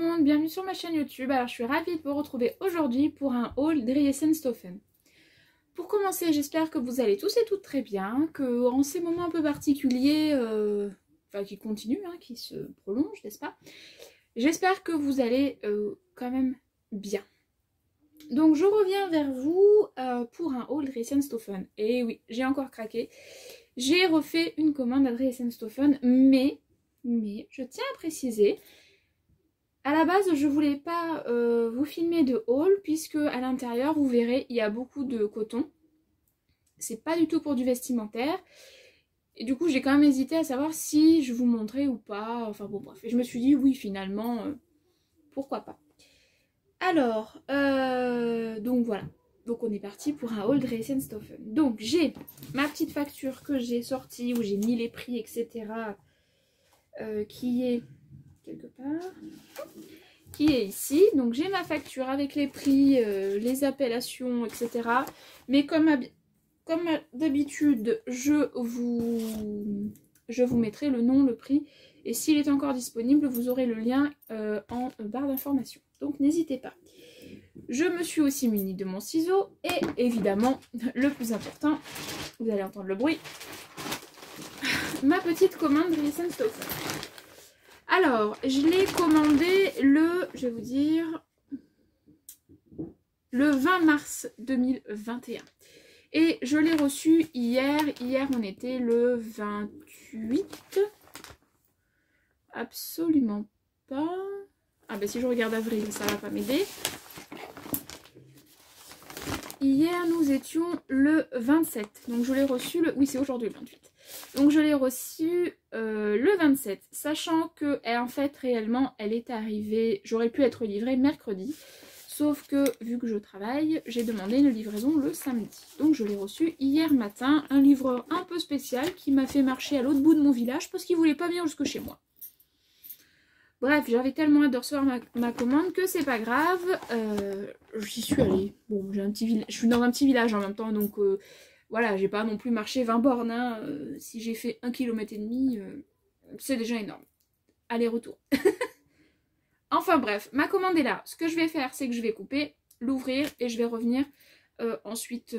monde, bienvenue sur ma chaîne YouTube. Alors je suis ravie de vous retrouver aujourd'hui pour un haul Dreiesenstoffen. Pour commencer, j'espère que vous allez tous et toutes très bien, que en ces moments un peu particuliers, qui continuent, qui se prolongent, n'est-ce pas? J'espère que vous allez quand même bien. Donc je reviens vers vous pour un haul Dreiesenstoffen. Et oui, j'ai encore craqué. J'ai refait une commande à Dreiesenstoffen, mais je tiens à préciser, à la base je voulais pas vous filmer de haul, puisque à l'intérieur vous verrez il y a beaucoup de coton. C'est pas du tout pour du vestimentaire. Et du coup j'ai quand même hésité à savoir si je vous montrais ou pas. Enfin bon bref. Et je me suis dit oui finalement, pourquoi pas. Alors, donc voilà. Donc on est parti pour un haul Dreiesenstoffen. Donc j'ai ma petite facture que j'ai sortie, où j'ai mis les prix, etc. Qui est quelque part, qui est ici. Donc j'ai ma facture avec les prix, les appellations, etc. Mais comme d'habitude, je vous mettrai le nom, le prix, et s'il est encore disponible, vous aurez le lien en barre d'information. Donc n'hésitez pas. Je me suis aussi munie de mon ciseau et évidemment, le plus important, vous allez entendre le bruit, ma petite commande Dreiesenstoffen. Alors, je l'ai commandé je vais vous dire, le 20 mars 2021. Et je l'ai reçu hier. Hier, on était le 28. Absolument pas. Ah ben si je regarde avril, ça va pas m'aider. Hier, nous étions le 27. Donc je l'ai reçu le... Oui, c'est aujourd'hui le 28. Donc je l'ai reçue le 27, sachant que en fait réellement elle est arrivée, j'aurais pu être livrée mercredi, sauf que vu que je travaille, j'ai demandé une livraison le samedi. Donc je l'ai reçue hier matin, un livreur un peu spécial qui m'a fait marcher à l'autre bout de mon village parce qu'il voulait pas venir jusque chez moi. Bref, j'avais tellement hâte de recevoir ma commande que c'est pas grave, j'y suis allée. Bon, je suis dans un petit village en même temps, donc... voilà, j'ai pas non plus marché 20 bornes, hein. Si j'ai fait 1,5 km, c'est déjà énorme. Aller-retour. Enfin bref, ma commande est là. Ce que je vais faire, c'est que je vais couper, l'ouvrir et je vais revenir ensuite,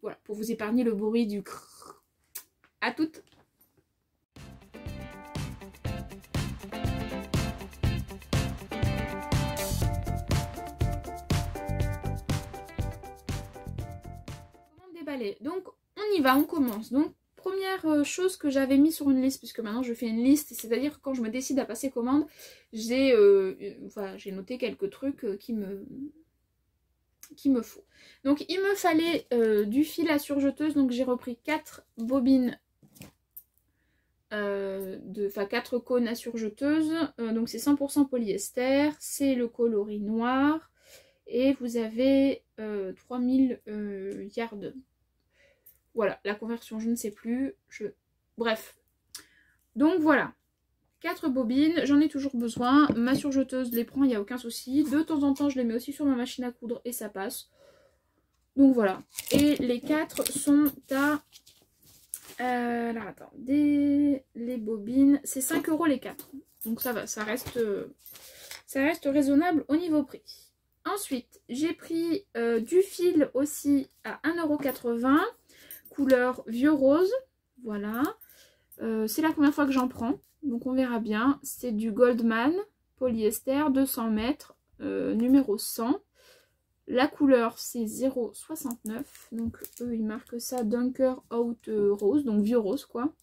voilà, pour vous épargner le bruit du crrr. À toutes. Déballé. Donc on y va, on commence. Donc première chose que j'avais mis sur une liste, puisque maintenant je fais une liste, c'est-à-dire quand je me décide à passer commande, j'ai noté quelques trucs qui me faut. Donc il me fallait du fil à surjeteuse, donc j'ai repris 4 bobines, 4 cônes à surjeteuse, donc c'est 100% polyester, c'est le coloris noir, et vous avez 3000 yards. Voilà, la conversion, je ne sais plus. Bref. Donc voilà. 4 bobines, j'en ai toujours besoin. Ma surjeteuse les prend, il n'y a aucun souci. De temps en temps, je les mets aussi sur ma machine à coudre et ça passe. Donc voilà. Et les 4 sont à... alors attendez. Les bobines, c'est 5 € les 4. Donc ça va, ça reste raisonnable au niveau prix. Ensuite, j'ai pris du fil aussi à 1,80 €. Couleur vieux rose, voilà. C'est la première fois que j'en prends, donc on verra bien. C'est du Goldman polyester 200 mètres, numéro 100. La couleur c'est 0,69, donc eux ils marquent ça Dunker Out Rose, donc vieux rose quoi.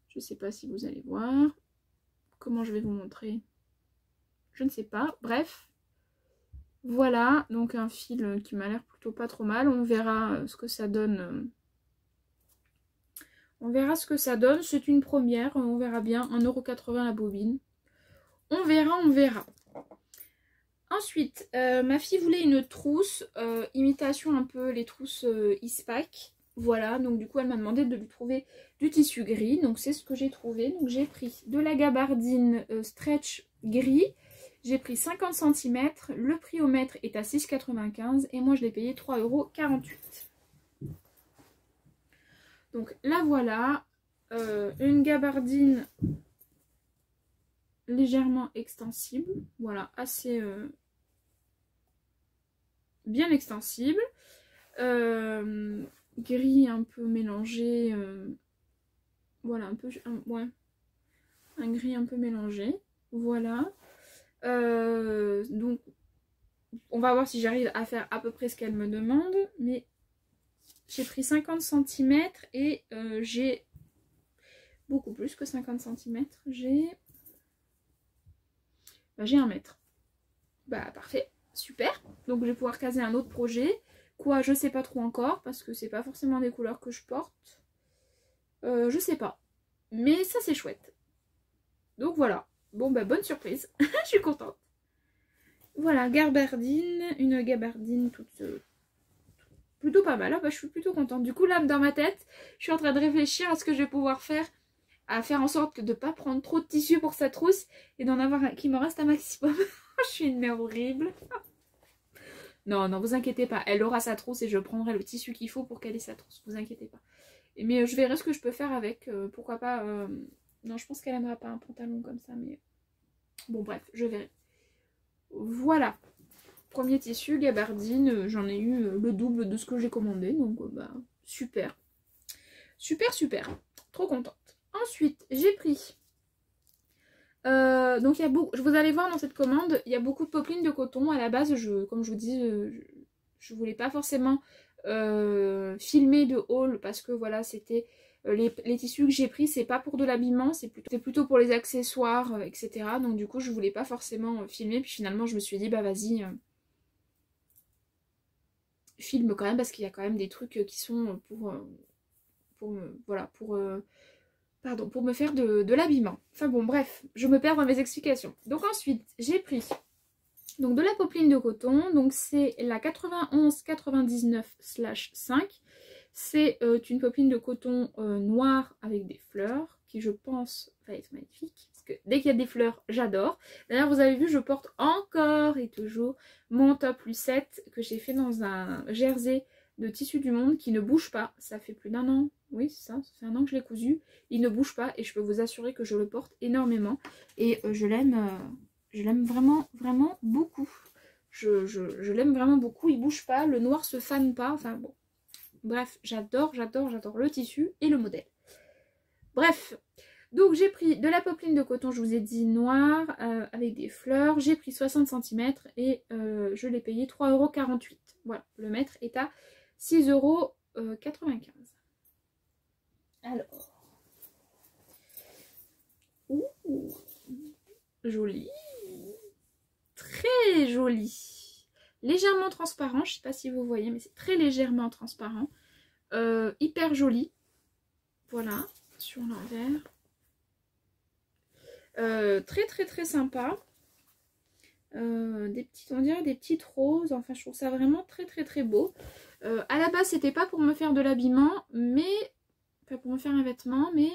Je sais pas si vous allez voir. Comment je vais vous montrer? Je ne sais pas, bref. Voilà, donc un fil qui m'a l'air plutôt pas trop mal. On verra ce que ça donne. On verra ce que ça donne. C'est une première. On verra bien. 1,80 € la bobine. On verra, on verra. Ensuite, ma fille voulait une trousse. Imitation un peu les trousses Ispac. Voilà, donc du coup elle m'a demandé de lui trouver du tissu gris. Donc c'est ce que j'ai trouvé. Donc j'ai pris de la gabardine stretch gris. J'ai pris 50 cm, le prix au mètre est à 6,95 € et moi je l'ai payé 3,48 €. Donc là voilà, une gabardine légèrement extensible. Voilà, assez bien extensible. Gris un peu mélangé. Voilà, ouais, un gris un peu mélangé. Voilà. Donc, on va voir si j'arrive à faire à peu près ce qu'elle me demande. Mais j'ai pris 50 cm et j'ai beaucoup plus que 50 cm. J'ai 1 mètre. Bah parfait, super. Donc je vais pouvoir caser un autre projet. Quoi, je sais pas trop encore parce que c'est pas forcément des couleurs que je porte. Je sais pas. Mais ça c'est chouette. Donc voilà. Bon bah bonne surprise. Je suis contente. Voilà, gabardine. Une gabardine toute plutôt pas mal. Ah, bah, je suis plutôt contente. Du coup là dans ma tête, je suis en train de réfléchir à ce que je vais pouvoir faire. À faire en sorte de ne pas prendre trop de tissu pour sa trousse. Et d'en avoir un qui me reste un maximum. Je suis une mère horrible. Non, non, vous inquiétez pas. Elle aura sa trousse et je prendrai le tissu qu'il faut pour qu'elle ait sa trousse. Vous inquiétez pas. Mais je verrai ce que je peux faire avec. Pourquoi pas. Non, je pense qu'elle n'aimera pas un pantalon comme ça. Mais bon, bref, je verrai. Voilà. Premier tissu, gabardine. J'en ai eu le double de ce que j'ai commandé. Donc, bah, super. Super, super. Trop contente. Ensuite, j'ai pris. Donc il y a beaucoup, vous allez voir dans cette commande, il y a beaucoup de popeline de coton. À la base, comme je vous dis, je voulais pas forcément filmer de haul parce que voilà, c'était les tissus que j'ai pris, c'est pas pour de l'habillement, c'est plutôt pour les accessoires, etc. Donc du coup, je voulais pas forcément filmer. Puis finalement, je me suis dit, bah vas-y, filme quand même parce qu'il y a quand même des trucs qui sont voilà, pour me faire de l'habillement. Enfin bon, bref, je me perds dans mes explications. Donc ensuite, j'ai pris donc de la popeline de coton. Donc c'est la 91-99/5. C'est une popeline de coton noire avec des fleurs qui, je pense, va être magnifique. Parce que dès qu'il y a des fleurs, j'adore. D'ailleurs, vous avez vu, je porte encore et toujours mon top Lucette que j'ai fait dans un jersey de Tissu du Monde qui ne bouge pas. Ça fait plus d'1 an. Oui, c'est ça. Ça fait 1 an que je l'ai cousu. Il ne bouge pas et je peux vous assurer que je le porte énormément. Et je l'aime vraiment, vraiment beaucoup. Je l'aime vraiment beaucoup. Il bouge pas. Le noir se fane pas. Enfin bon. Bref, j'adore le tissu et le modèle. Bref. Donc j'ai pris de la popeline de coton, je vous ai dit noir, avec des fleurs. J'ai pris 60 cm et je l'ai payé 3,48 €. Voilà, le mètre est à 6,95 €. Alors. Ouh, joli. Très joli. Légèrement transparent, je ne sais pas si vous voyez, mais c'est très légèrement transparent. Hyper joli. Voilà, sur l'envers. Très sympa. Des petites, on dirait des petites roses. Enfin, je trouve ça vraiment très beau. À la base, c'était pas pour me faire de l'habillement, mais enfin pour me faire un vêtement, mais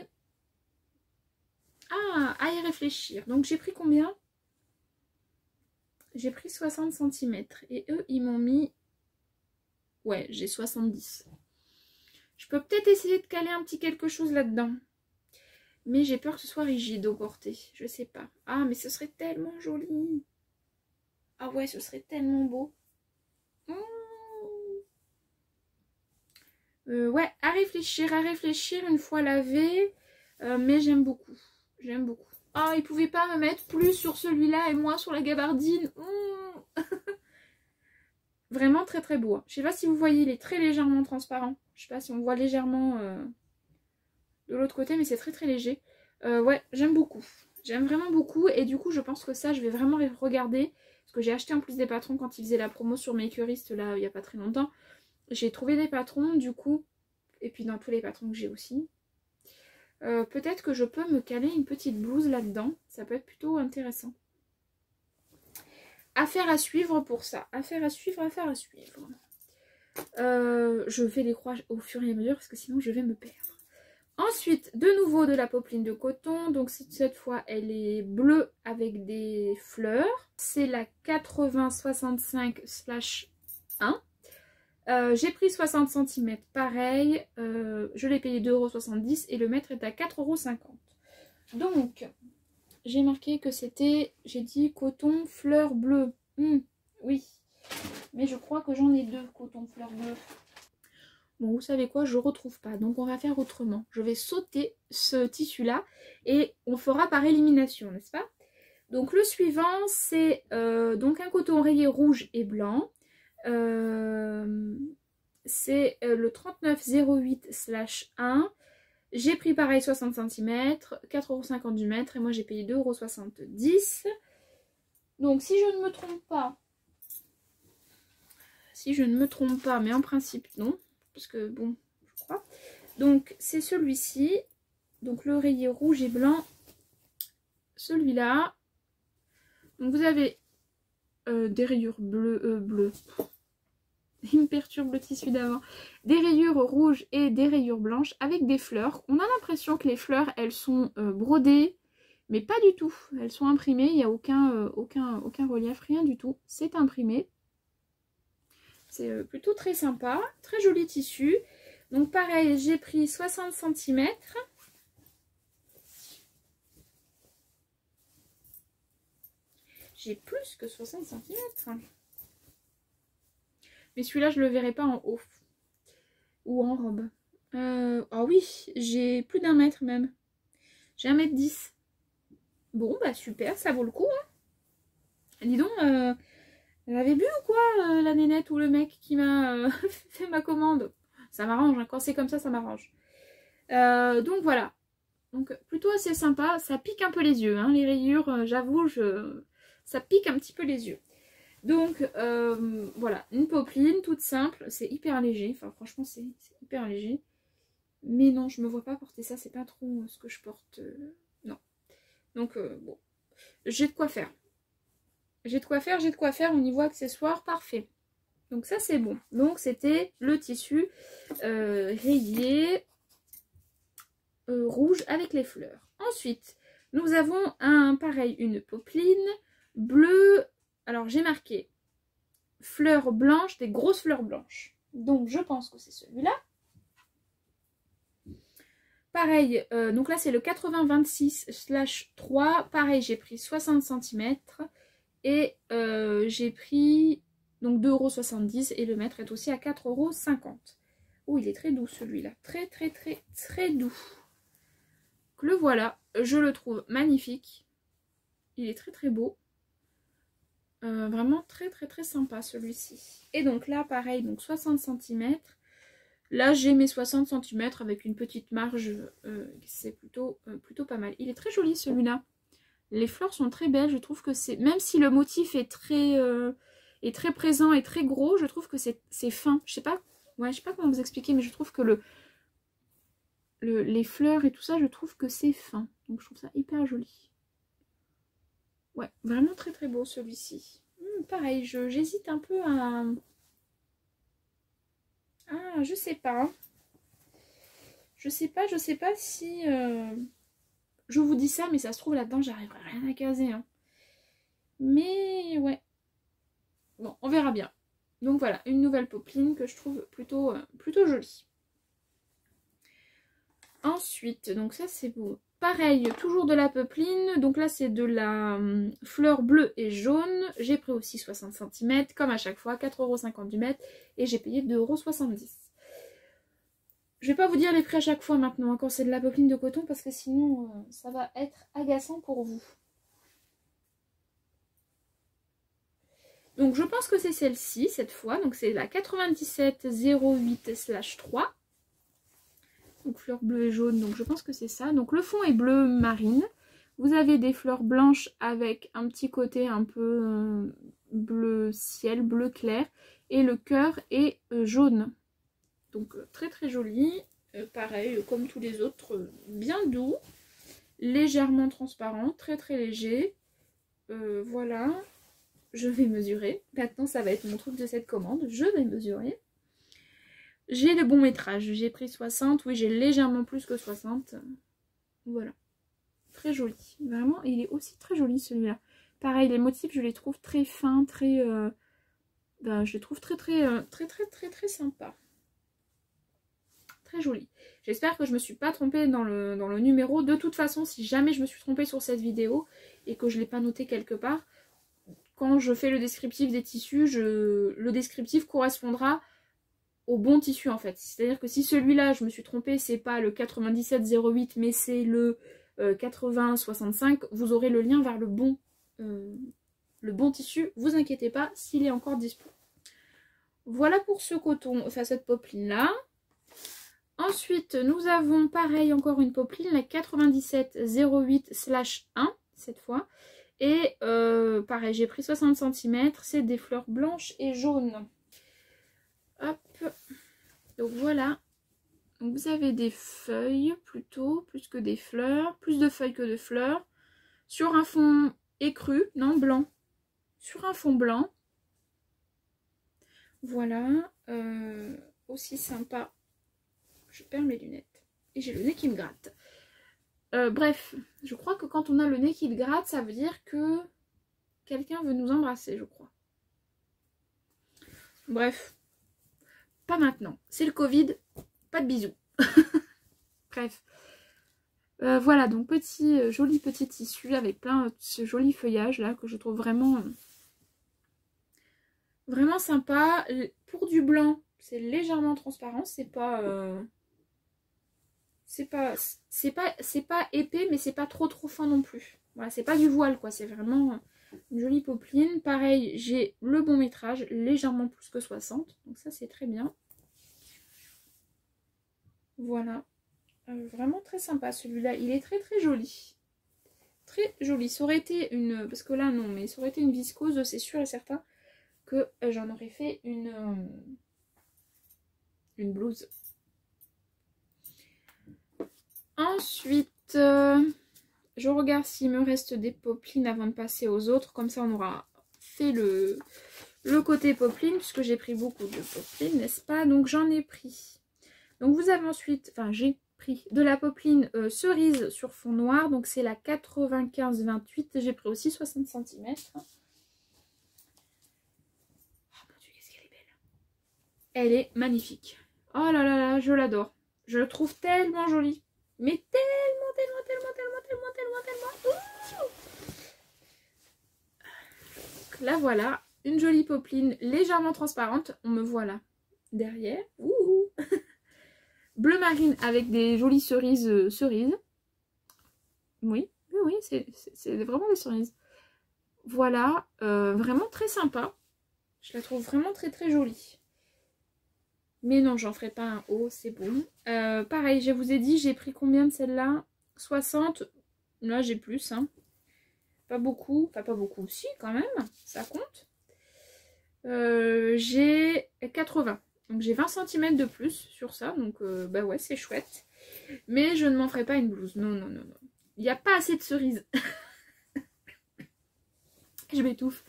à y réfléchir. Donc j'ai pris combien? J'ai pris 60 cm et eux ils m'ont mis, ouais, j'ai 70. Je peux peut-être essayer de caler un petit quelque chose là-dedans. Mais j'ai peur que ce soit rigide au porté. Je sais pas. Ah, mais ce serait tellement joli. Ah ouais, ce serait tellement beau. Ouais, à réfléchir une fois lavé. Mais j'aime beaucoup. J'aime beaucoup. Ah, ils pouvaient pas me mettre plus sur celui-là et moi sur la gabardine. Vraiment très beau. Hein. Je sais pas si vous voyez, il est très légèrement transparent. Je sais pas si on voit légèrement de l'autre côté, mais c'est très léger. Ouais, j'aime beaucoup. J'aime vraiment beaucoup. Et du coup, je pense que ça, je vais vraiment les regarder. Parce que j'ai acheté en plus des patrons quand ils faisaient la promo sur Makerist, là, il n'y a pas très longtemps. J'ai trouvé des patrons, du coup. Et puis dans tous les patrons que j'ai aussi. Peut-être que je peux me caler une petite blouse là-dedans. Ça peut être plutôt intéressant. Affaire à suivre pour ça. Affaire à suivre. Je fais les croix au fur et à mesure parce que sinon je vais me perdre. Ensuite, de nouveau de la popeline de coton. Donc cette fois, elle est bleue avec des fleurs. C'est la 80-65/1. J'ai pris 60 cm, pareil. Je l'ai payé 2,70 € et le mètre est à 4,50 €. Donc, j'ai marqué que c'était, j'ai dit coton fleur bleue. Oui, mais je crois que j'en ai 2 coton fleur bleue. Bon, vous savez quoi, je retrouve pas, donc on va faire autrement. Je vais sauter ce tissu-là et on fera par élimination, n'est-ce pas? Donc le suivant, c'est donc un coton rayé rouge et blanc. C'est le 3908/1. J'ai pris pareil 60 cm, 4,50 € du mètre et moi j'ai payé 2,70 €. Donc si je ne me trompe pas, mais en principe non, parce que bon, je crois. Donc c'est celui-ci, donc le rayé rouge et blanc, celui-là. Donc vous avez des rayures bleues. Il me perturbe le tissu d'avant. Des rayures rouges et des rayures blanches avec des fleurs. On a l'impression que les fleurs, elles sont brodées, mais pas du tout. Elles sont imprimées, il n'y a aucun relief, rien du tout. C'est imprimé. C'est plutôt très sympa, très joli tissu. Donc pareil, j'ai pris 60 cm. J'ai plus que 60 cm. Mais celui-là, je ne le verrai pas en haut. Ou en robe. Ah oui, j'ai plus d'1 mètre même. J'ai 1,10 m. Bon, bah super, ça vaut le coup. Hein. Dis donc, elle avait bu ou quoi, la nénette ou le mec qui m'a fait ma commande? Ça m'arrange, hein. Quand c'est comme ça m'arrange. Donc voilà. Donc plutôt assez sympa. Ça pique un peu les yeux, hein, les rayures, j'avoue, ça pique un petit peu les yeux. Donc voilà, une popeline toute simple, c'est hyper léger, enfin franchement c'est hyper léger. Mais non, je me vois pas porter ça, c'est pas trop ce que je porte, non. Donc bon, j'ai de quoi faire. J'ai de quoi faire au niveau accessoires, parfait. Donc ça c'est bon. Donc c'était le tissu rayé rouge avec les fleurs. Ensuite, nous avons une popeline bleue. Alors j'ai marqué fleurs blanches, des grosses fleurs blanches. Donc je pense que c'est celui-là. Pareil, donc là c'est le 80-26/3. Pareil, j'ai pris 60 cm et j'ai pris donc 2,70 € et le mètre est aussi à 4,50 €. Oh, il est très doux celui-là. Très doux. Donc, le voilà, je le trouve magnifique. Il est très beau. Vraiment très sympa celui-ci. Et donc là pareil, donc 60 cm. Là j'ai mes 60 cm avec une petite marge, c'est plutôt pas mal. Il est très joli celui-là. Les fleurs sont très belles, je trouve que c'est, même si le motif est très présent et très gros, je trouve que c'est fin. Je sais pas comment vous expliquer, mais je trouve que les fleurs et tout ça, je trouve que c'est fin. Donc je trouve ça hyper joli. Ouais, vraiment très beau celui-ci. Pareil, j'hésite un peu à... Ah, je sais pas. Je sais pas si... Je vous dis ça, mais ça se trouve là-dedans, j'arriverai rien à caser. Hein. Mais ouais. Bon, on verra bien. Donc voilà, une nouvelle popeline que je trouve plutôt jolie. Ensuite, donc ça c'est beau. Pareil, toujours de la popeline. Donc là, c'est de la fleur bleue et jaune. J'ai pris aussi 60 cm, comme à chaque fois, 4,50 € du mètre. Et j'ai payé 2,70 €. Je vais pas vous dire les prix à chaque fois maintenant, quand c'est de la popeline de coton, parce que sinon, ça va être agaçant pour vous. Donc je pense que c'est celle-ci, cette fois. Donc c'est la 97-08/3. Donc fleurs bleues et jaunes, donc je pense que c'est ça. Donc le fond est bleu marine. Vous avez des fleurs blanches avec un petit côté un peu bleu ciel, bleu clair. Et le cœur est jaune. Donc très joli. Pareil, comme tous les autres, bien doux. Légèrement transparent, très léger. Voilà. Je vais mesurer. Maintenant, ça va être mon truc de cette commande. Je vais mesurer. J'ai le bon métrage, j'ai pris 60, oui j'ai légèrement plus que 60, voilà, très joli, vraiment, il est aussi très joli celui-là. Pareil, les motifs je les trouve très fins, je les trouve très sympa, très joli. J'espère que je me suis pas trompée dans le numéro. De toute façon, si jamais je me suis trompée sur cette vidéo et que je l'ai pas noté quelque part, quand je fais le descriptif des tissus, le descriptif correspondra au bon tissu en fait. C'est-à-dire que si celui-là, je me suis trompée, c'est pas le 9708 mais c'est le 8065, vous aurez le lien vers le bon tissu. Vous inquiétez pas s'il est encore dispo. Voilà pour ce coton, enfin cette popeline là. Ensuite, nous avons pareil encore une popeline, la 9708/1 cette fois. Et pareil, j'ai pris 60 cm, c'est des fleurs blanches et jaunes. Hop, donc voilà. Donc vous avez des feuilles plutôt, plus que des fleurs, plus de feuilles que de fleurs. Sur un fond écru, non blanc. Sur un fond blanc. Voilà, aussi sympa. Je perds mes lunettes et j'ai le nez qui me gratte. Bref, je crois que quand on a le nez qui te gratte, ça veut dire que quelqu'un veut nous embrasser, je crois. Bref, pas maintenant. C'est le Covid, pas de bisous. Bref. Voilà, donc joli petit tissu avec plein de ce joli feuillage là que je trouve vraiment sympa. Pour du blanc, c'est légèrement transparent, c'est pas épais mais c'est pas trop fin non plus. Voilà, c'est pas du voile quoi, c'est vraiment une jolie popeline. Pareil, j'ai le bon métrage, légèrement plus que 60, donc ça c'est très bien. Voilà, vraiment très sympa celui-là, il est très joli. Très joli, ça aurait été une, parce que là non, mais ça aurait été une viscose, c'est sûr et certain que j'en aurais fait une blouse. Ensuite, je regarde s'il me reste des popelines avant de passer aux autres. Comme ça, on aura fait le côté popeline, puisque j'ai pris beaucoup de popelines, n'est-ce pas? Donc, j'en ai pris. Donc, vous avez ensuite, enfin, j'ai pris de la popeline cerise sur fond noir. Donc, c'est la 95-28. J'ai pris aussi 60 cm. Oh mon Dieu, qu'est-ce qu'elle est belle. Elle est magnifique. Oh là là là, je l'adore. Je le trouve tellement jolie. Mais tellement. Donc là voilà, une jolie popeline légèrement transparente. On me voit là derrière. Ouh. Bleu marine avec des jolies cerises. Oui, c'est vraiment des cerises. Voilà, vraiment très sympa. Je la trouve vraiment très jolie. Mais non, j'en ferai pas un haut, c'est bon. Pareil, je vous ai dit, j'ai pris combien de celle-là? 60. Là, j'ai plus. Hein. Pas beaucoup. Enfin, pas beaucoup. Si, quand même. Ça compte. J'ai 80. Donc, j'ai 20 cm de plus sur ça. Donc, bah ouais, c'est chouette. Mais je ne m'en ferai pas une blouse. Non. Il n'y a pas assez de cerises. Je m'étouffe.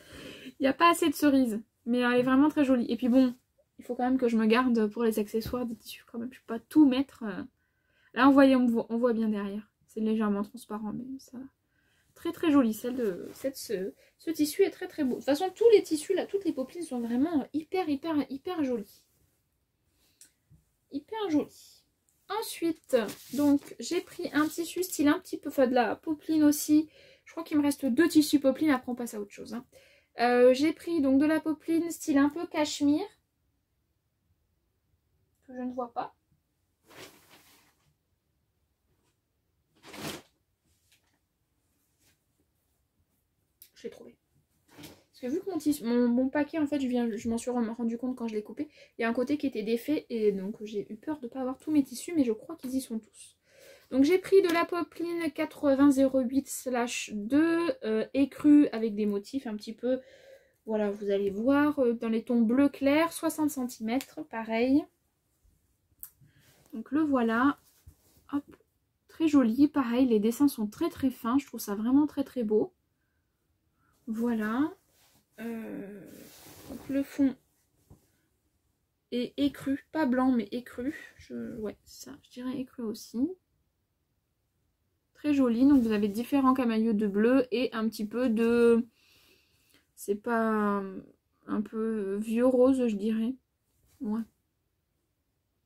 Il n'y a pas assez de cerises. Mais elle est vraiment très jolie. Et puis bon... Il faut quand même que je me garde pour les accessoires des tissus quand même. Je ne peux pas tout mettre. Là, on voit bien derrière. C'est légèrement transparent, mais ça... Très joli. Ce tissu est très beau. De toute façon, tous les tissus, là, toutes les popelines sont vraiment hyper jolies. Hyper jolies. Ensuite, donc, j'ai pris un tissu style un petit peu... Enfin, de la popeline aussi. Je crois qu'il me reste 2 tissus popeline. Après, on passe à autre chose. Hein. J'ai pris donc de la popeline style un peu cachemire. Que je ne vois pas. Je l'ai trouvé. Parce que vu que mon paquet, en fait, je m'en suis rendu compte quand je l'ai coupé. Il y a un côté qui était défait et donc j'ai eu peur de ne pas avoir tous mes tissus, mais je crois qu'ils y sont tous. Donc j'ai pris de la popeline 80-08/2 écrue avec des motifs un petit peu, voilà, vous allez voir, dans les tons bleu clair, 60 cm, pareil. Donc le voilà, hop, très joli, pareil, les dessins sont très fins, je trouve ça vraiment très beau. Voilà, donc le fond est écru, pas blanc mais écru, ouais ça, je dirais écru aussi. Très joli, donc vous avez différents camaïeux de bleu et un petit peu de, c'est pas un peu vieux rose je dirais, ouais.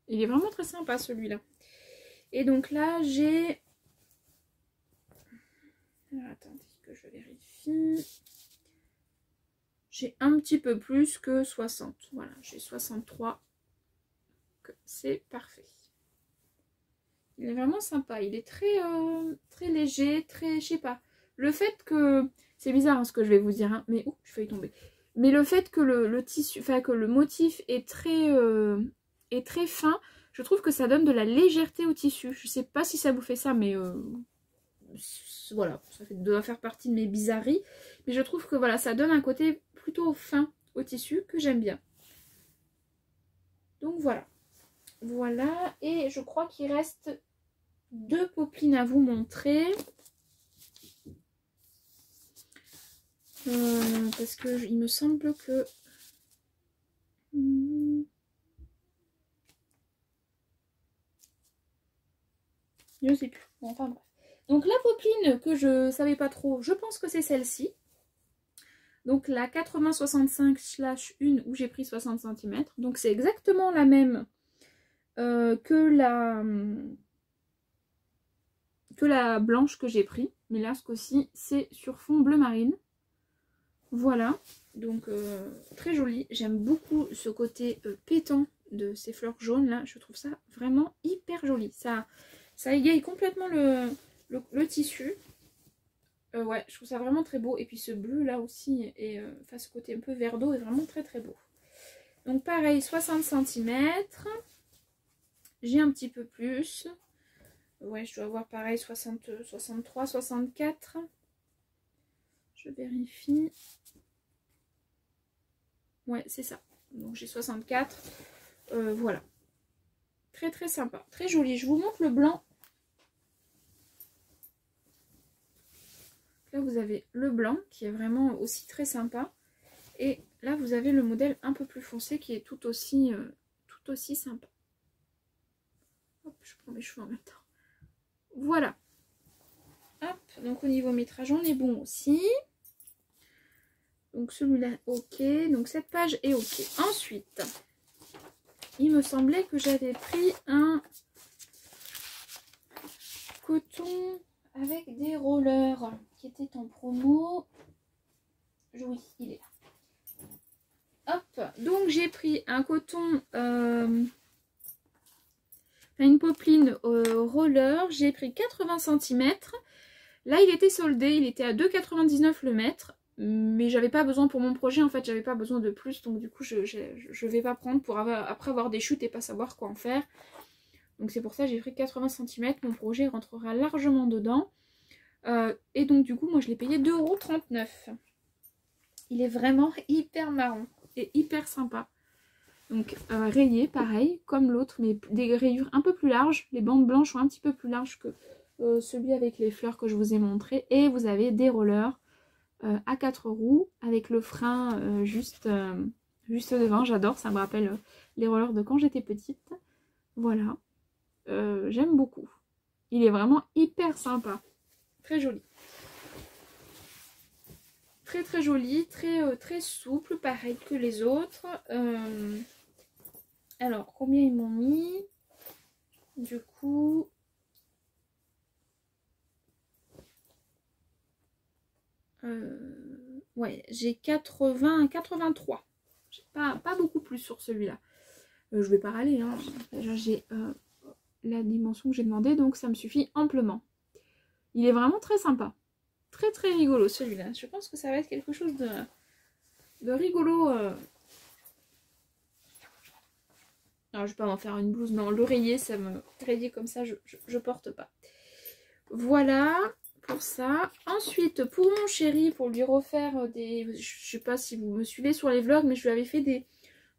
Il est vraiment très sympa celui-là. Et donc là, j'ai... Attendez que je vérifie. J'ai un petit peu plus que 60. Voilà, j'ai 63. C'est parfait. Il est vraiment sympa. Il est très, très léger, très... Je sais pas. Le fait que... C'est bizarre hein, ce que je vais vous dire, hein, mais... Ouh, je failli tomber. Mais le fait que le tissu... Enfin, que le motif est très fin, je trouve que ça donne de la légèreté au tissu. Je sais pas si ça vous fait ça, mais... voilà, ça doit faire partie de mes bizarreries. Mais je trouve que voilà, ça donne un côté plutôt fin au tissu que j'aime bien. Donc voilà. Voilà, et je crois qu'il reste 2 popelines à vous montrer. Parce que il me semble que... Je sais plus. Bon, enfin bref. Donc la popeline que je savais pas trop, je pense que c'est celle-ci. Donc la 80-65/1 où j'ai pris 60 cm. Donc c'est exactement la même que la blanche que j'ai pris. Mais là ce coup-ci c'est sur fond bleu marine. Voilà. Donc très joli. J'aime beaucoup ce côté pétant de ces fleurs jaunes là. Je trouve ça vraiment hyper joli. Ça égaye complètement le tissu. Ouais, je trouve ça vraiment très beau. Et puis ce bleu là aussi, et enfin ce côté un peu vert d'eau est vraiment très très beau. Donc pareil, 60 cm. J'ai un petit peu plus. Ouais, je dois avoir pareil 60, 63, 64. Je vérifie. Ouais, c'est ça. Donc j'ai 64. Voilà. Très très sympa. Très joli. Je vous montre le blanc. Là, vous avez le blanc qui est vraiment aussi très sympa. Et là, vous avez le modèle un peu plus foncé qui est tout aussi sympa. Hop, je prends mes cheveux en même temps. Voilà. Hop, donc au niveau métrage, on est bon aussi. Donc celui-là, ok. Donc cette page est ok. Ensuite, il me semblait que j'avais pris un coton avec des rollers qui était en promo. Oui, il est là. Hop, donc j'ai pris un coton, une popeline roller. J'ai pris 80 cm. Là, il était soldé, il était à 2,99 le mètre. Mais j'avais pas besoin pour mon projet, en fait, j'avais pas besoin de plus. Donc du coup, je vais pas prendre pour après avoir des chutes et pas savoir quoi en faire. Donc c'est pour ça que j'ai pris 80 cm. Mon projet rentrera largement dedans. Et donc du coup, moi je l'ai payé 2,39 €. Il est vraiment hyper marron et hyper sympa. Donc rayé, pareil, comme l'autre, mais des rayures un peu plus larges. Les bandes blanches sont un petit peu plus larges que celui avec les fleurs que je vous ai montré. Et vous avez des rollers à 4 roues avec le frein juste devant. J'adore, ça me rappelle les rollers de quand j'étais petite. Voilà. J'aime beaucoup. Il est vraiment hyper sympa. Très joli. Très très joli, très souple, pareil que les autres. Alors, combien ils m'ont mis? Du coup... ouais, j'ai 83. J'ai pas beaucoup plus sur celui-là. Je vais pas râler, hein. Déjà, j'ai la dimension que j'ai demandé, donc ça me suffit amplement. Il est vraiment très sympa. Très très rigolo celui-là. Je pense que ça va être quelque chose de rigolo. Alors, je vais pas en faire une blouse. Non, l'oreiller, ça me... Rayer comme ça, je porte pas. Voilà pour ça. Ensuite, pour mon chéri, pour lui refaire des... Je sais pas si vous me suivez sur les vlogs, mais je lui avais fait des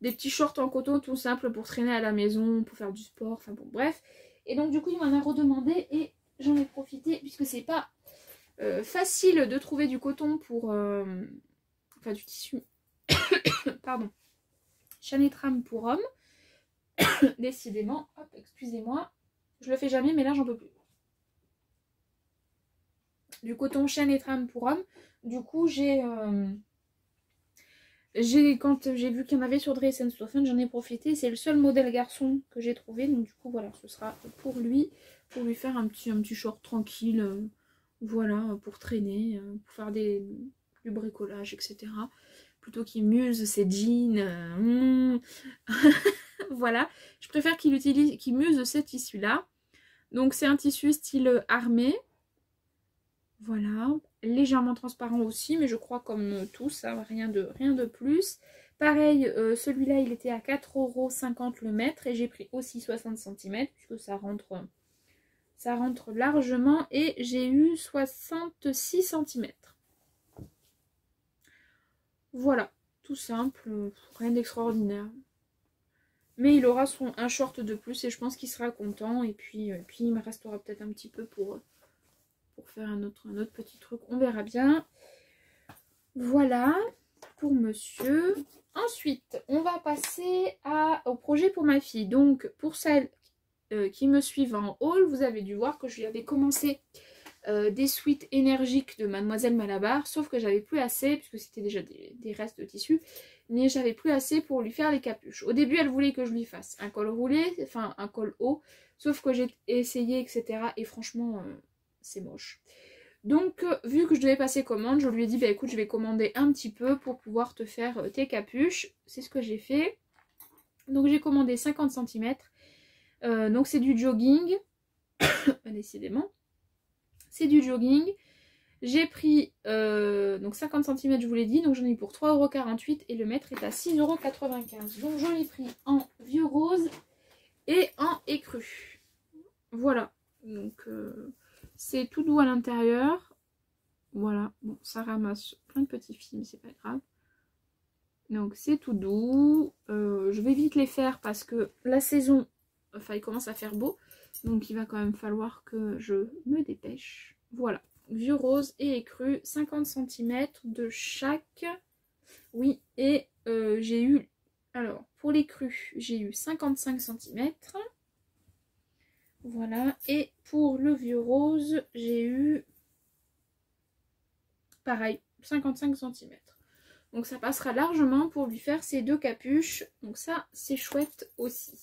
petits shorts en coton tout simple pour traîner à la maison, pour faire du sport, enfin bon, bref. Et donc, du coup, il m'en a redemandé et j'en ai profité, puisque c'est pas facile de trouver du coton pour... enfin, du tissu... Pardon. Chanetram pour homme. Décidément. Hop, excusez-moi. Je le fais jamais, mais là, j'en peux plus. Du coton chêne et trame pour homme. Du coup, j'ai Quand j'ai vu qu'il y en avait sur Dress & Stephen, j'en ai profité. C'est le seul modèle garçon que j'ai trouvé. Donc du coup voilà, ce sera pour lui faire un petit short tranquille. Voilà, pour traîner, pour faire du bricolage, etc. Plutôt qu'il muse ses jeans. Voilà, je préfère qu'il muse ce tissu-là. Donc c'est un tissu style armé. Voilà, légèrement transparent aussi, mais je crois comme tous, hein, rien de plus. Pareil, celui-là il était à 4,50 € le mètre et j'ai pris aussi 60 cm puisque ça rentre largement et j'ai eu 66 cm. Voilà, tout simple, rien d'extraordinaire. Mais il aura un short de plus et je pense qu'il sera content. Et puis il me restera peut-être un petit peu pour faire un autre petit truc. On verra bien. Voilà pour monsieur. Ensuite, on va passer au projet pour ma fille. Donc, pour celles qui me suivent en haul, vous avez dû voir que je lui avais commencé des suites énergiques de Mademoiselle Malabar. Sauf que j'avais plus assez, puisque c'était déjà des restes de tissu. Mais j'avais plus assez pour lui faire les capuches. Au début, elle voulait que je lui fasse un col roulé, enfin un col haut. Sauf que j'ai essayé, etc. Et franchement, c'est moche. Donc, vu que je devais passer commande, je lui ai dit, bah écoute, je vais commander un petit peu pour pouvoir te faire tes capuches. C'est ce que j'ai fait. Donc, j'ai commandé 50 cm. Donc, c'est du jogging. Décidément. C'est du jogging. J'ai pris donc 50 cm, je vous l'ai dit. Donc, j'en ai pour 3,48 € et le mètre est à 6,95 €. Donc, j'en ai pris en vieux rose et en écru. Voilà. Donc, c'est tout doux à l'intérieur. Voilà. Bon, ça ramasse plein de petits fils, mais c'est pas grave. Donc, c'est tout doux. Je vais vite les faire parce que la saison, enfin, il commence à faire beau. Donc, il va quand même falloir que je me dépêche. Voilà. Vieux rose et écru. 50 cm de chaque. Oui, et j'ai eu... Alors, pour l'écru, j'ai eu 55 cm. Voilà, et pour le vieux rose, j'ai eu, pareil, 55 cm. Donc ça passera largement pour lui faire ces deux capuches. Donc ça, c'est chouette aussi.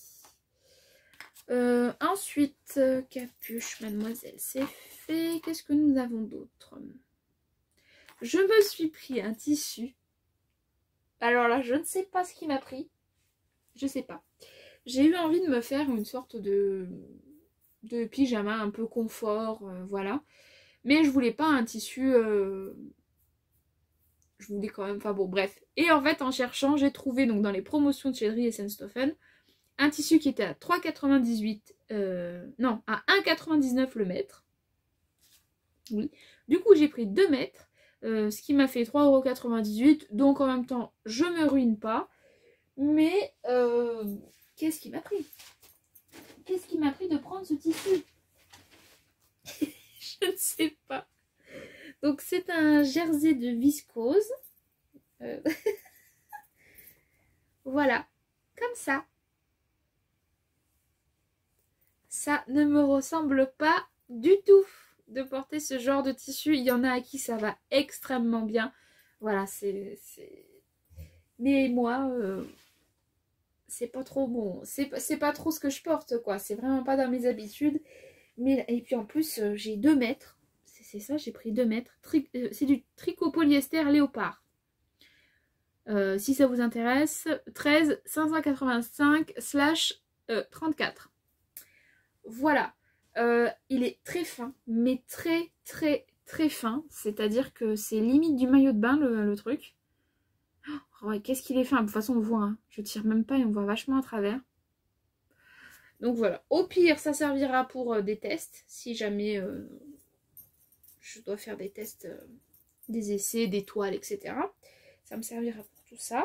Ensuite, capuche, mademoiselle, c'est fait. Qu'est-ce que nous avons d'autre? Je me suis pris un tissu. Alors là, je ne sais pas ce qui m'a pris. Je sais pas. J'ai eu envie de me faire une sorte de pyjama un peu confort, voilà. Mais je voulais pas un tissu... je voulais quand même... Enfin bon, bref. Et en fait, en cherchant, j'ai trouvé donc dans les promotions de chez Dress & Stephen un tissu qui était à 3,98... non, à 1,99 € le mètre. Oui. Du coup, j'ai pris 2 mètres, ce qui m'a fait 3,98 €. Donc en même temps, je me ruine pas. Mais qu'est-ce qui m'a pris? Qu'est-ce qui m'a pris de prendre ce tissu? Je ne sais pas. Donc c'est un jersey de viscose. Voilà, comme ça. Ça ne me ressemble pas du tout de porter ce genre de tissu. Il y en a à qui ça va extrêmement bien. Voilà, c'est... Mais moi, c'est pas trop bon. C'est pas trop ce que je porte, quoi. C'est vraiment pas dans mes habitudes. Mais, et puis en plus, j'ai 2 mètres. C'est ça, j'ai pris 2 mètres. C'est du tricot polyester léopard. Si ça vous intéresse, 13 585/34. Voilà. Il est très fin, mais très fin. C'est-à-dire que c'est limite du maillot de bain, le truc. Oh, ouais, qu'est-ce qu'il est fin. De toute façon, on voit. Hein. Je tire même pas et on voit vachement à travers. Donc voilà. Au pire, ça servira pour des tests. Si jamais je dois faire des tests, des essais, des toiles, etc. Ça me servira pour tout ça.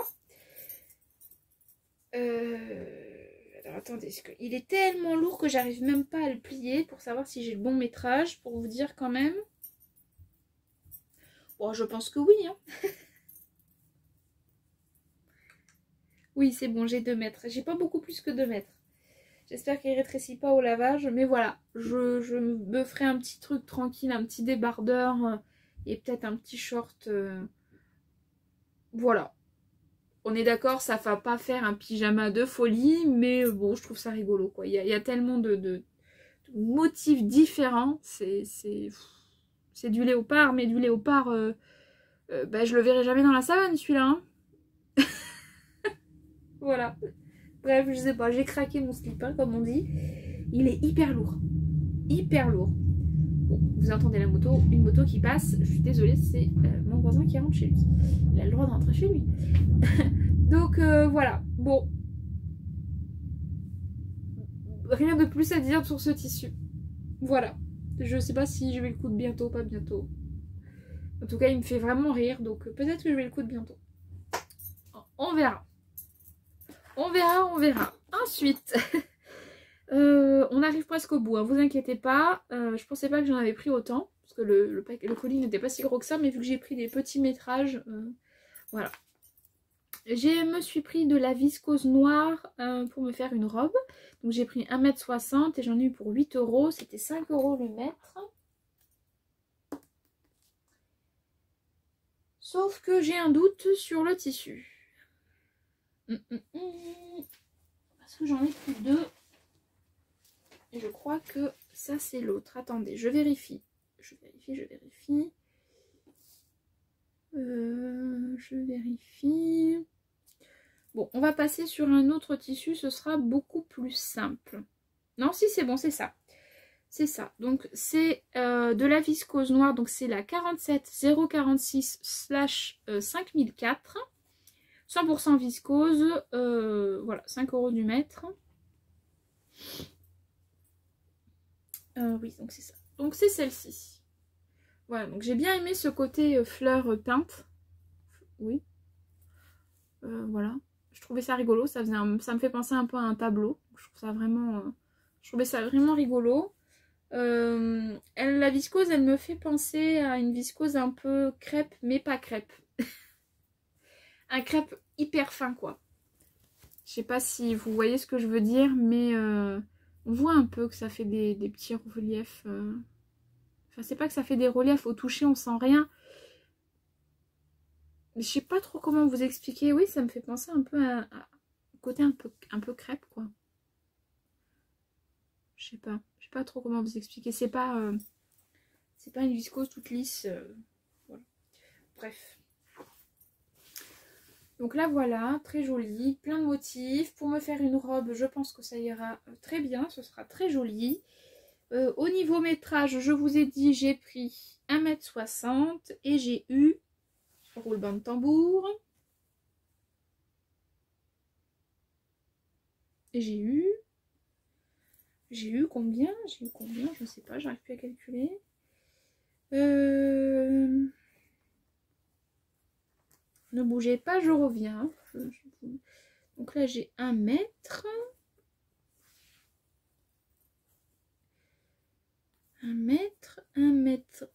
Alors attendez, il est tellement lourd que j'arrive même pas à le plier pour savoir si j'ai le bon métrage, pour vous dire quand même. Bon, je pense que oui. Hein. Oui, c'est bon, j'ai 2 mètres. J'ai pas beaucoup plus que 2 mètres. J'espère qu'il rétrécit pas au lavage. Mais voilà, je me ferai un petit truc tranquille, un petit débardeur et peut-être un petit short. Voilà. On est d'accord, ça va pas faire un pyjama de folie, mais bon, je trouve ça rigolo, quoi. Il y a tellement de motifs différents. C'est du léopard, mais du léopard, bah, je le verrai jamais dans la savane, celui-là. Hein. Voilà. Bref, je sais pas, j'ai craqué mon slip, hein, comme on dit. Il est hyper lourd. Hyper lourd. Bon, vous entendez la moto, une moto qui passe. Je suis désolée, c'est mon voisin qui rentre chez lui. Il a le droit de rentrer chez lui. Donc voilà, bon. Rien de plus à dire sur ce tissu. Voilà. Je sais pas si je vais le coudre bientôt, pas bientôt. En tout cas, il me fait vraiment rire, donc peut-être que je vais le coudre bientôt. On verra. On verra, on verra. Ensuite, on arrive presque au bout, hein, vous inquiétez pas. Je pensais pas que j'en avais pris autant, parce que le colis n'était pas si gros que ça, mais vu que j'ai pris des petits métrages, voilà. Je me suis pris de la viscose noire pour me faire une robe. Donc j'ai pris 1,60 m et j'en ai eu pour 8 €. C'était 5 € le mètre. Sauf que j'ai un doute sur le tissu. Parce que j'en ai pris 2. Et je crois que ça c'est l'autre. Attendez, je vérifie. Je vérifie. Bon, on va passer sur un autre tissu, ce sera beaucoup plus simple. Non, si c'est bon, c'est ça. C'est ça. Donc c'est de la viscose noire, donc c'est la 47-046/5004. 100% viscose, voilà, 5 € du mètre. Oui, donc c'est ça. Donc c'est celle-ci. Voilà, donc j'ai bien aimé ce côté fleur peinte. Oui. Voilà. Je trouvais ça rigolo, ça me fait penser un peu à un tableau. Je trouve ça vraiment, je trouvais ça vraiment rigolo. La viscose, elle me fait penser à une viscose un peu crêpe, mais pas crêpe. Un crêpe hyper fin, quoi. Je sais pas si vous voyez ce que je veux dire, mais on voit un peu que ça fait des petits reliefs. Enfin, c'est pas que ça fait des reliefs, au toucher, on sent rien. Je sais pas trop comment vous expliquer. Oui, ça me fait penser un peu à côté un peu crêpe, quoi. Je sais pas trop comment vous expliquer. C'est pas une viscose toute lisse. Voilà. Bref. Donc là voilà, très joli, plein de motifs. Pour me faire une robe, je pense que ça ira très bien, ce sera très joli. Au niveau métrage, je vous ai dit, j'ai pris 1,60 m et j'ai eu, roulement de tambour, et j'ai eu combien? J'ai eu combien? Je ne sais pas, j'arrive plus à calculer. Ne bougez pas, je reviens. Donc là, j'ai 1 mètre. 1 mètre, 1 mètre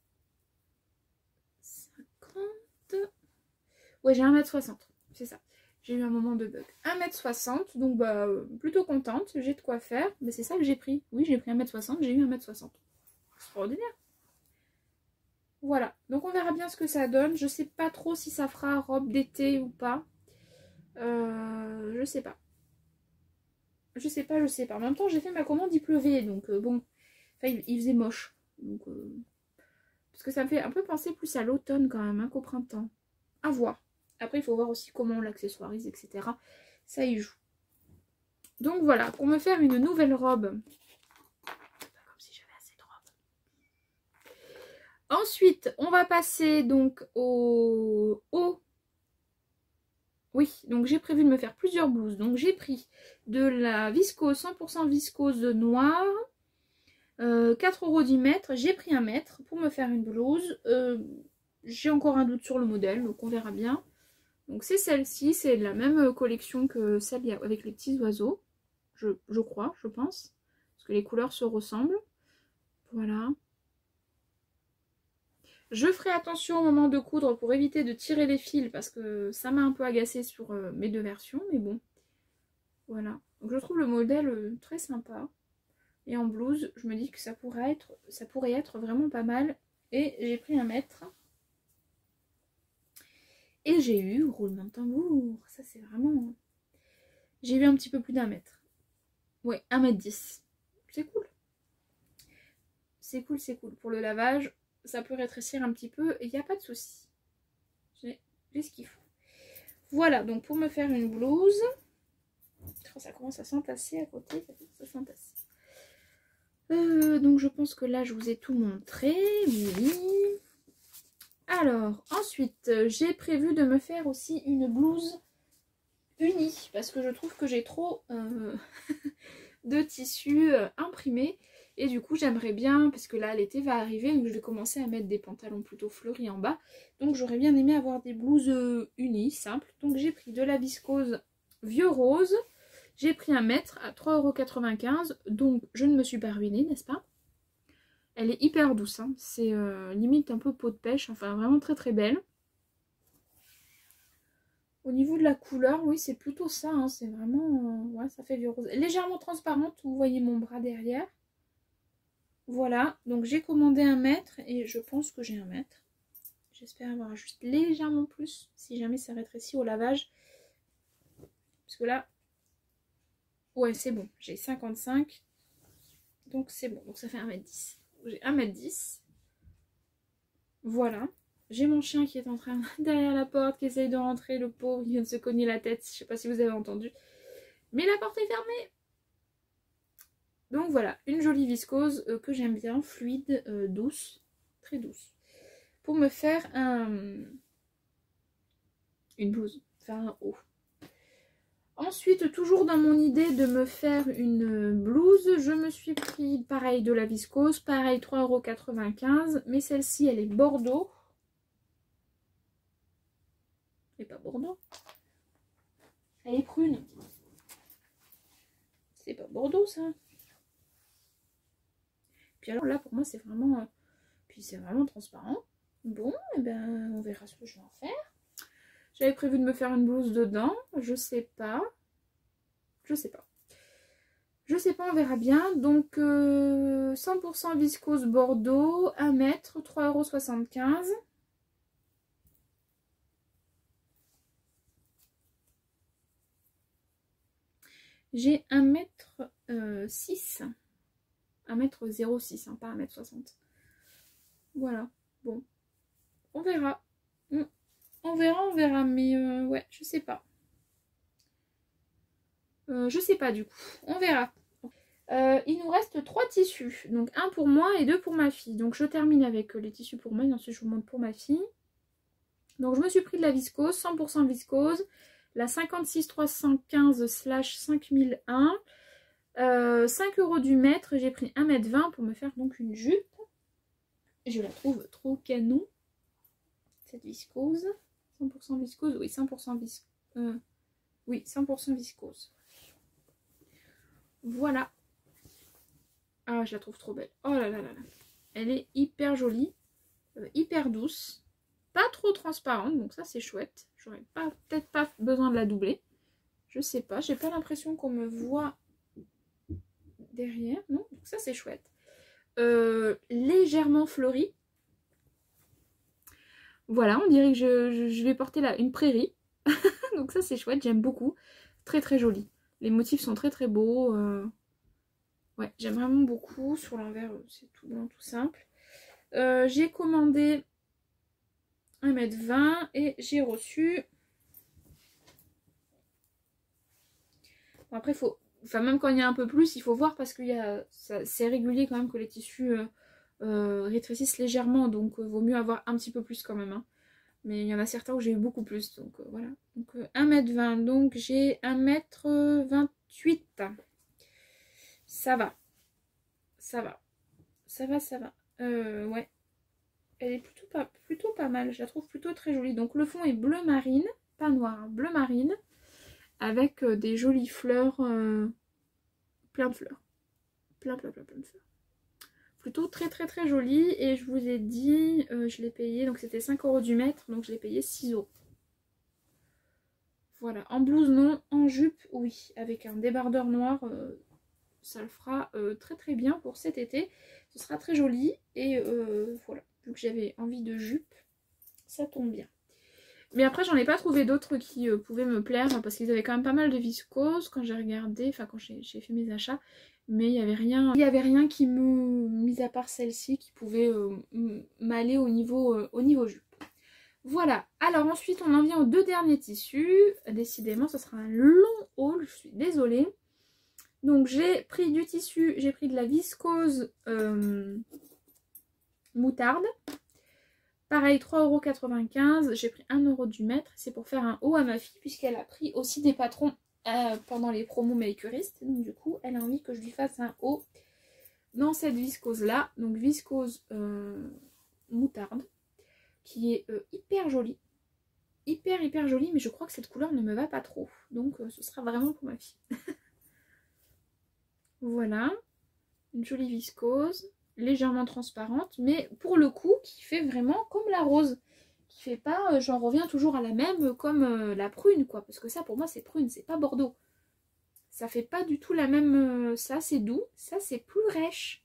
50. Ouais, j'ai 1,60 m, c'est ça. J'ai eu un moment de bug. 1,60 m, donc bah plutôt contente, j'ai de quoi faire. Mais c'est ça que j'ai pris. Oui, j'ai pris 1,60 m, j'ai eu 1,60 m. Extraordinaire. Voilà, donc on verra bien ce que ça donne. Je sais pas trop si ça fera robe d'été ou pas. Je sais pas. Je sais pas. En même temps, j'ai fait ma commande, il pleuvait, donc bon. Enfin, il faisait moche. Donc, parce que ça me fait un peu penser plus à l'automne quand même, hein, qu'au printemps. À voir. Après, il faut voir aussi comment on l'accessoirise, etc. Ça y joue. Donc voilà, pour me faire une nouvelle robe. Comme si j'avais assez de robes. Ensuite, on va passer donc au... Oui, donc j'ai prévu de me faire plusieurs blouses. Donc j'ai pris de la viscose, 100% viscose noire. 4 € du mètre, j'ai pris 1 mètre pour me faire une blouse. J'ai encore un doute sur le modèle, donc on verra bien. Donc c'est celle-ci, c'est la même collection que celle avec les petits oiseaux. Je crois, je pense. Parce que les couleurs se ressemblent. Voilà. Je ferai attention au moment de coudre pour éviter de tirer les fils parce que ça m'a un peu agacée sur mes deux versions, mais bon. Voilà. Donc je trouve le modèle très sympa. Et en blouse, je me dis que ça pourrait être vraiment pas mal. Et j'ai pris 1 mètre. Et j'ai eu, roulement de tambour, ça c'est vraiment... J'ai eu un petit peu plus d'1 mètre. Ouais, 1,10 m. C'est cool. C'est cool, c'est cool. Pour le lavage, ça peut rétrécir un petit peu et il n'y a pas de souci. J'ai ce qu'il faut. Voilà, donc pour me faire une blouse, ça commence à s'entasser à côté, ça s'entasse. Donc je pense que là je vous ai tout montré, oui. Alors, ensuite, j'ai prévu de me faire aussi une blouse unie, parce que je trouve que j'ai trop de tissu imprimé. Et du coup, j'aimerais bien, parce que là, l'été va arriver, donc je vais commencer à mettre des pantalons plutôt fleuris en bas. Donc j'aurais bien aimé avoir des blouses unies, simples. Donc j'ai pris de la viscose vieux rose. J'ai pris 1 mètre à 3,95 €. Donc je ne me suis pas ruinée, n'est-ce pas? Elle est hyper douce, hein. C'est limite un peu peau de pêche, enfin vraiment très très belle. Au niveau de la couleur, oui, c'est plutôt ça, hein. C'est vraiment, ouais, ça fait vieux rose. Légèrement transparente, vous voyez mon bras derrière. Voilà, donc j'ai commandé 1 mètre et je pense que j'ai 1 mètre. J'espère avoir juste légèrement plus, si jamais ça rétrécit au lavage. Parce que là, ouais, c'est bon, j'ai 55, donc c'est bon, donc ça fait 1,10 m. J'ai 1,10 m. Voilà. J'ai mon chien qui est en train, derrière la porte, qui essaye de rentrer, le pauvre, il vient de se cogner la tête, je sais pas si vous avez entendu. Mais la porte est fermée. Donc voilà, une jolie viscose que j'aime bien, fluide, douce, très douce. Pour me faire une blouse, enfin un haut. Ensuite, toujours dans mon idée de me faire une blouse, je me suis pris pareil de la viscose, pareil 3,95 €, mais celle-ci elle est bordeaux. Et pas bordeaux. Elle est prune. C'est pas bordeaux ça. Puis alors là pour moi c'est vraiment... Puis c'est vraiment transparent. Bon, et ben on verra ce que je vais en faire. J'avais prévu de me faire une blouse dedans. Je sais pas. Je sais pas. Je sais pas, on verra bien. Donc 100% viscose bordeaux, 1 mètre, 3,75 €. J'ai 1,6 m. 1,06 m, hein, pas 1,60 m. Voilà, bon. On verra. On verra, mais ouais, je sais pas. Je sais pas du coup. On verra. Il nous reste 3 tissus. Donc 1 pour moi et 2 pour ma fille. Donc je termine avec les tissus pour moi et ensuite je vous montre pour ma fille. Donc je me suis pris de la viscose, 100% viscose. La 56315/5001. 5 € du mètre. J'ai pris 1,20 m pour me faire donc une jupe. Je la trouve trop canon. Cette viscose. 100% viscose. Oui, 100% viscose. Oui, 100% viscose. Voilà. Ah, je la trouve trop belle. Oh là là là là. Elle est hyper jolie. Hyper douce. Pas trop transparente. Donc ça, c'est chouette. J'aurais peut-être pas besoin de la doubler. Je sais pas. J'ai pas l'impression qu'on me voit derrière. Non, donc ça, c'est chouette. Légèrement fleurie. Voilà, on dirait que je vais porter là une prairie. Donc ça, c'est chouette. J'aime beaucoup. Très très joli. Les motifs sont très très beaux. Ouais, j'aime vraiment beaucoup. Sur l'envers, c'est tout blanc, tout simple. J'ai commandé 1,20 m et j'ai reçu... Bon, après, faut... Enfin, même quand il y a un peu plus, il faut voir parce que c'est régulier quand même que les tissus rétrécissent légèrement. Donc, vaut mieux avoir un petit peu plus quand même. Hein. Mais il y en a certains où j'ai eu beaucoup plus. Donc, voilà. Donc, 1,20 m. Donc, j'ai 1,28 m. Ça va. Ça va. Ça va, ça va. Ouais. Elle est plutôt pas mal. Je la trouve plutôt très jolie. Donc, le fond est bleu marine. Pas noir, hein, bleu marine. Avec des jolies fleurs. Plein de fleurs. Plein de fleurs. Plutôt très très très jolie. Et je vous ai dit, je l'ai payé. Donc, c'était 5 € du mètre. Donc, je l'ai payé 6 €. Voilà. En blouse, non. En jupe, oui. Avec un débardeur noir... ça le fera très très bien pour cet été. Ce sera très joli. Et voilà, vu que j'avais envie de jupe, ça tombe bien. Mais après, j'en ai pas trouvé d'autres qui pouvaient me plaire parce qu'ils avaient quand même pas mal de viscose quand j'ai regardé, enfin quand j'ai fait mes achats. Mais il y avait rien qui me, mis à part celle-ci, qui pouvait m'aller au niveau jupe. Voilà. Alors ensuite, on en vient aux deux derniers tissus. Décidément, ce sera un long haul, je suis désolée. Donc j'ai pris du tissu, j'ai pris de la viscose moutarde. Pareil, 3,95 €. J'ai pris 1 € du mètre. C'est pour faire un haut à ma fille, puisqu'elle a pris aussi des patrons pendant les promos maïcuristes. Donc du coup, elle a envie que je lui fasse un haut dans cette viscose-là. Donc viscose moutarde, qui est hyper jolie. Hyper jolie, mais je crois que cette couleur ne me va pas trop. Donc ce sera vraiment pour ma fille. Voilà. Une jolie viscose. Légèrement transparente, mais pour le coup qui fait vraiment comme la rose, qui fait pas j'en reviens toujours à la même comme la prune quoi, parce que ça pour moi c'est prune, c'est pas bordeaux, ça fait pas du tout la même, ça c'est doux, ça c'est plus rêche,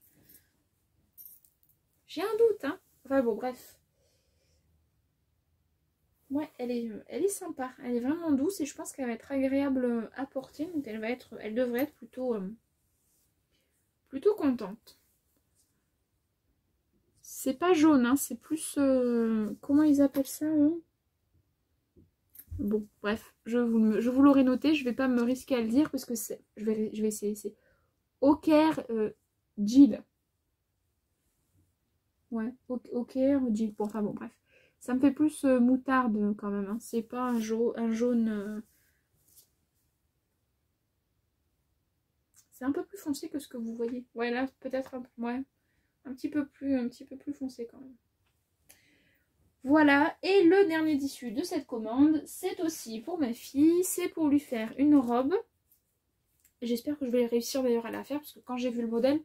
j'ai un doute hein, enfin bon bref, ouais elle est sympa, elle est vraiment douce et je pense qu'elle va être agréable à porter, donc elle devrait être plutôt contente. C'est pas jaune, hein, c'est plus... comment ils appellent ça, eux? Bon, bref, je vous l'aurai noté, je vais pas me risquer à le dire parce que je vais essayer. C'est Oker Jill. Ouais, Oker Jill. Bon, enfin bon, bref. Ça me fait plus moutarde quand même, hein. C'est pas un jaune... C'est un peu plus foncé que ce que vous voyez. Ouais, là, peut-être ouais, un petit peu plus foncé quand même. Voilà, et le dernier tissu de cette commande, c'est aussi pour ma fille, c'est pour lui faire une robe. J'espère que je vais réussir d'ailleurs à la faire, parce que quand j'ai vu le modèle,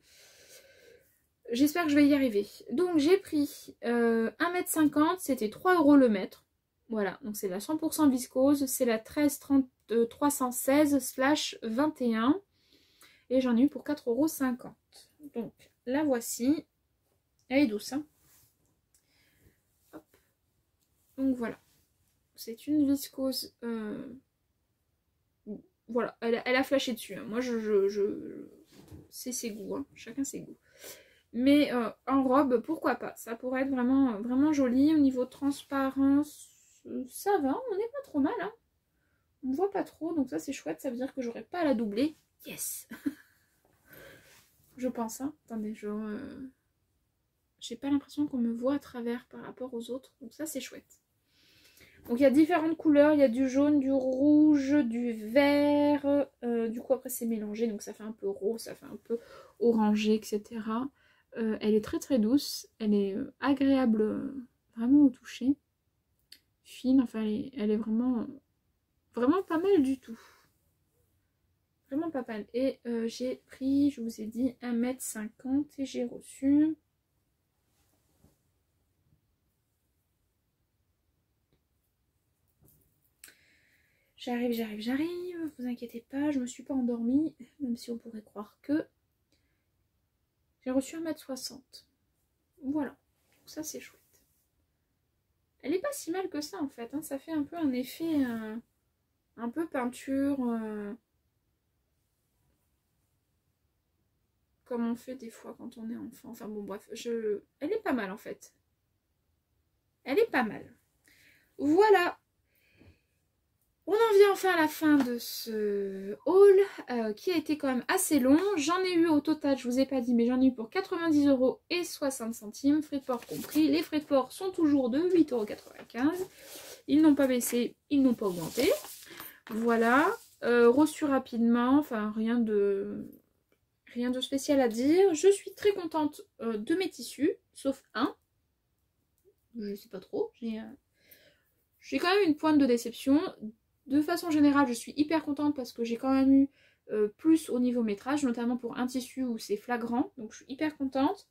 j'espère que je vais y arriver. Donc j'ai pris 1,50 m, c'était 3 € le mètre. Voilà, donc c'est la 100% viscose, c'est la 13-30-316/21. Et j'en ai eu pour 4,50 €. Donc la voici, elle est douce, hein. Donc voilà, c'est une viscose, voilà, elle a flashé dessus, hein. Moi c'est ses goûts, hein. Chacun ses goûts. Mais en robe, pourquoi pas, ça pourrait être vraiment joli. Au niveau transparence, ça va, on n'est pas trop mal, hein. On ne voit pas trop, donc ça c'est chouette, ça veut dire que j'aurai pas à la doubler. Yes. Je pense, hein. Attendez, j'ai pas l'impression qu'on me voit à travers par rapport aux autres, donc ça c'est chouette. Donc il y a différentes couleurs, il y a du jaune, du rouge, du vert, du coup après c'est mélangé, donc ça fait un peu rose, ça fait un peu orangé, etc. Elle est très douce, elle est agréable vraiment au toucher, fine, enfin elle est vraiment pas mal du tout. Vraiment pas mal. Et j'ai pris, je vous ai dit, 1,50 m et j'ai reçu... J'arrive, vous inquiétez pas, je me suis pas endormie, même si on pourrait croire que j'ai reçu 1,60 m. Voilà, donc ça c'est chouette. Elle est pas si mal que ça en fait, hein. Ça fait un peu un effet un peu peinture, comme on fait des fois quand on est enfant. Enfin bon bref, elle est pas mal en fait. Elle est pas mal. Voilà. On en vient enfin à la fin de ce haul qui a été quand même assez long. J'en ai eu au total, je vous ai pas dit, mais j'en ai eu pour 90,60 €, frais de port compris. Les frais de port sont toujours de 8,95 €. Ils n'ont pas baissé, ils n'ont pas augmenté. Voilà. Reçu rapidement, enfin rien de spécial à dire. Je suis très contente de mes tissus, sauf un. Je sais pas trop. J'ai quand même une pointe de déception. De façon générale, je suis hyper contente parce que j'ai quand même eu plus au niveau métrage, notamment pour un tissu où c'est flagrant. Donc je suis hyper contente.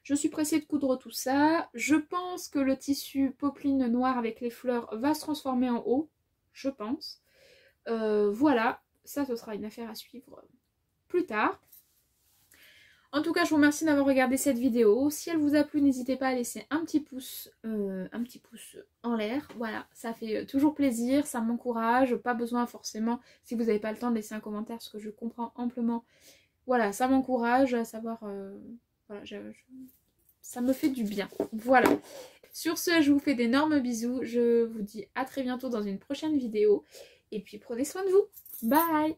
Je suis pressée de coudre tout ça. Je pense que le tissu popeline noir avec les fleurs va se transformer en haut. Je pense. Voilà. Ça, ce sera une affaire à suivre plus tard. En tout cas, je vous remercie d'avoir regardé cette vidéo. Si elle vous a plu, n'hésitez pas à laisser un petit pouce en l'air. Voilà, ça fait toujours plaisir, ça m'encourage. Pas besoin forcément, si vous n'avez pas le temps, de laisser un commentaire, ce que je comprends amplement. Voilà, ça m'encourage à savoir... voilà, ça me fait du bien. Voilà. Sur ce, je vous fais d'énormes bisous. Je vous dis à très bientôt dans une prochaine vidéo. Et puis prenez soin de vous. Bye!